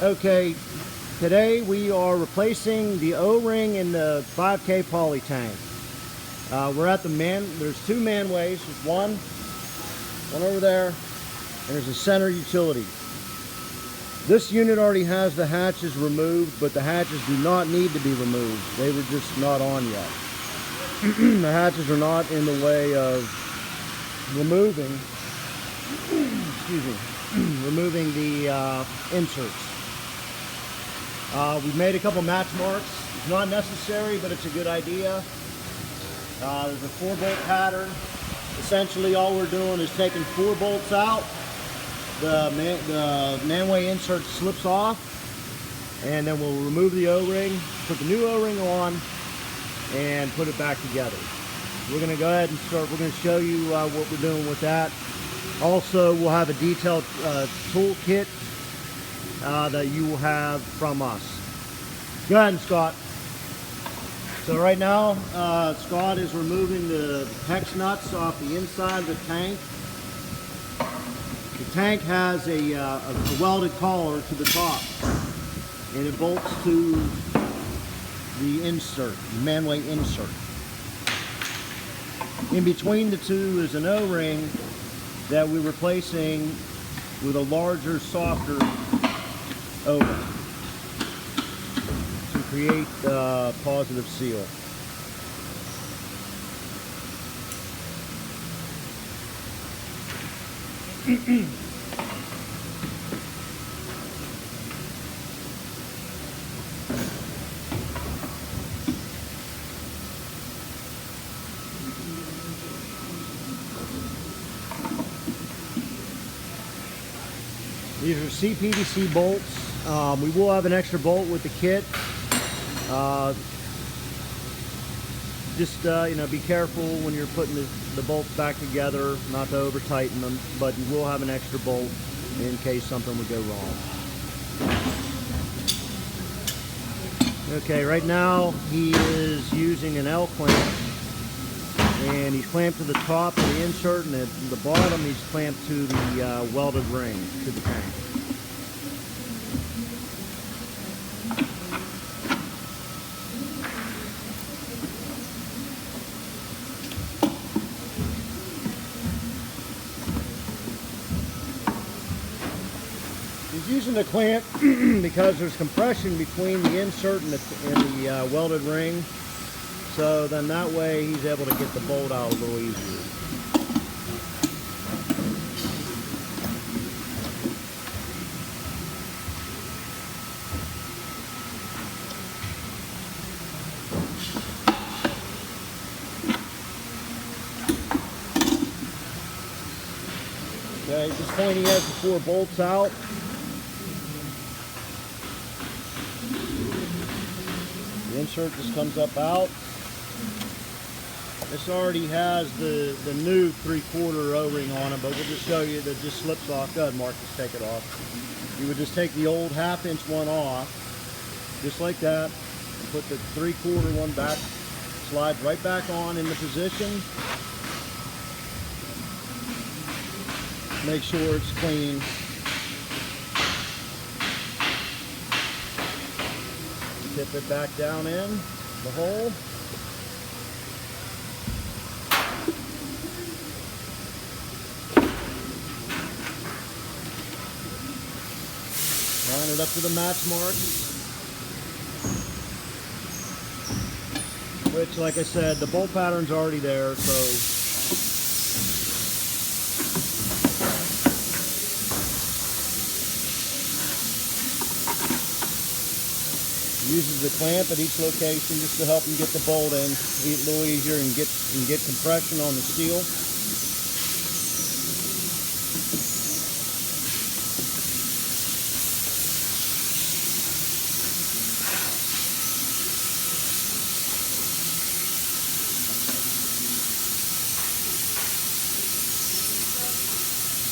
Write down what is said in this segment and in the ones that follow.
Okay, today we are replacing the O-ring in the 5K poly tank. We're at the there's two manways. There's one over there, and there's a center utility. This unit already has the hatches removed, but the hatches do not need to be removed. They were just not on yet. The hatches are not in the way of removing, excuse me, removing the inserts. We've made a couple match marks. It's not necessary, but it's a good idea. There's a 4-bolt pattern. Essentially, all we're doing is taking 4 bolts out. The manway insert slips off, and then we'll remove the O-ring, put the new O-ring on, and put it back together. We're going to go ahead and start. We're going to show you what we're doing with that. Also, we'll have a detailed tool kit that you will have from us. Go ahead, Scott. So right now, Scott is removing the hex nuts off the inside of the tank. The tank has a welded collar to the top, and it bolts to the insert, the manway insert. In between the two is an O-ring that we're replacing with a larger, softer O-ring to create positive seal. These are CPVC bolts. We will have an extra bolt with the kit. Just you know, be careful when you're putting the bolts back together, not to over tighten them, but you will have an extra bolt in case something would go wrong. Okay, right now he is using an L-clamp, and he's clamped to the top of the insert, and at the bottom he's clamped to the welded ring to the tank. He's using the clamp because there's compression between the insert and the welded ring. So then that way he's able to get the bolt out a little easier. Okay, at this point he has the 4 bolts out. The insert just comes up out. This already has the new 3/4 O-ring on it, but we'll just show you that it just slips off. Go ahead, Mark, just take it off. You would just take the old 1/2-inch one off, just like that. Put the 3/4 one back, slides right back on in the position. Make sure it's clean. Tip it back down in the hole. Line it up to the match marks, which, like I said, the bolt pattern's already there, so uses the clamp at each location just to help him get the bolt in a little easier and get compression on the steel.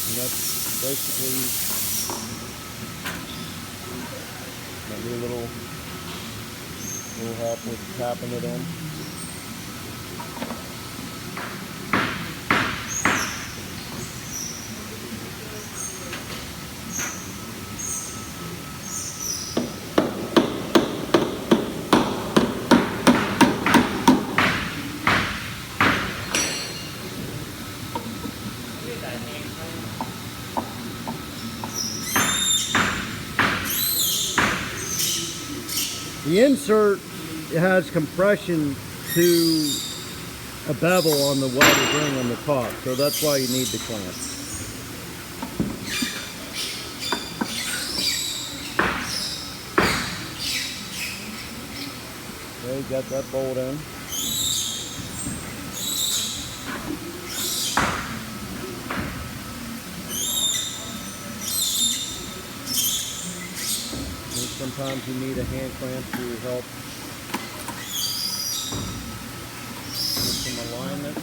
And that's basically maybe a little help with tapping it in. The insert has compression to a bevel on the welded ring on the top, so that's why you need the clamp. Okay, got that bolt in. Sometimes you need a hand clamp to help with some alignment.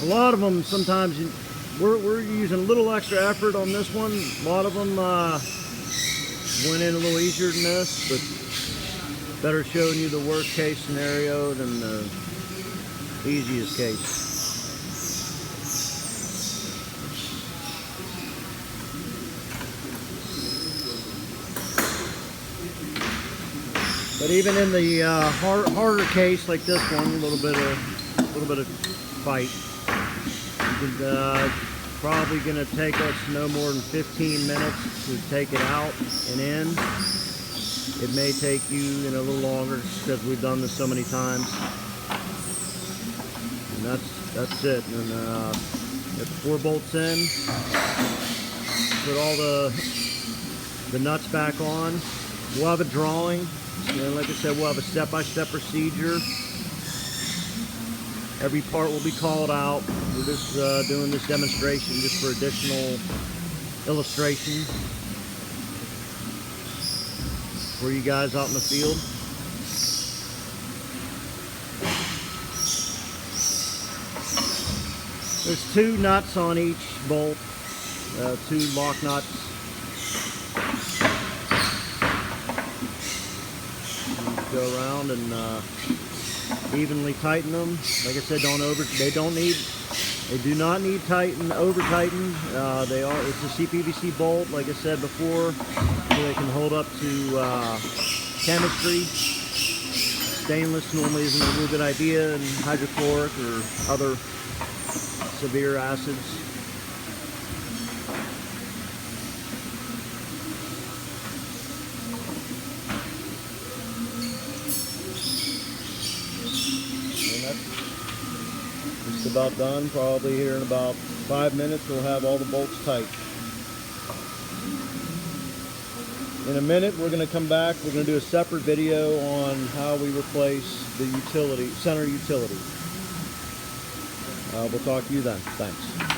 A lot of them, sometimes we're using a little extra effort on this one. A lot of them went in a little easier than this, but better showing you the worst case scenario than the easiest case. But even in the harder case like this one, a little bit of fight. Probably going to take us no more than 15 minutes to take it out and in. It may take you a little longer because we've done this so many times. And that's it. And get the 4 bolts in. Put all the nuts back on. We'll have a drawing. Like I said, we'll have a step-by-step procedure. Every part will be called out. We're just doing this demonstration just for additional illustration for you guys out in the field. There's 2 nuts on each bolt, 2 lock nuts. Go around and evenly tighten them. Like I said, they do not need over tighten. It's a CPVC bolt, like I said before, so they can hold up to chemistry. Stainless normally isn't a real good idea, and hydrochloric or other severe acids. Just about done. Probably here in about 5 minutes we'll have all the bolts tight. In a minute we're going to come back. We're going to do a separate video on how we replace the center utility. We'll talk to you then. Thanks.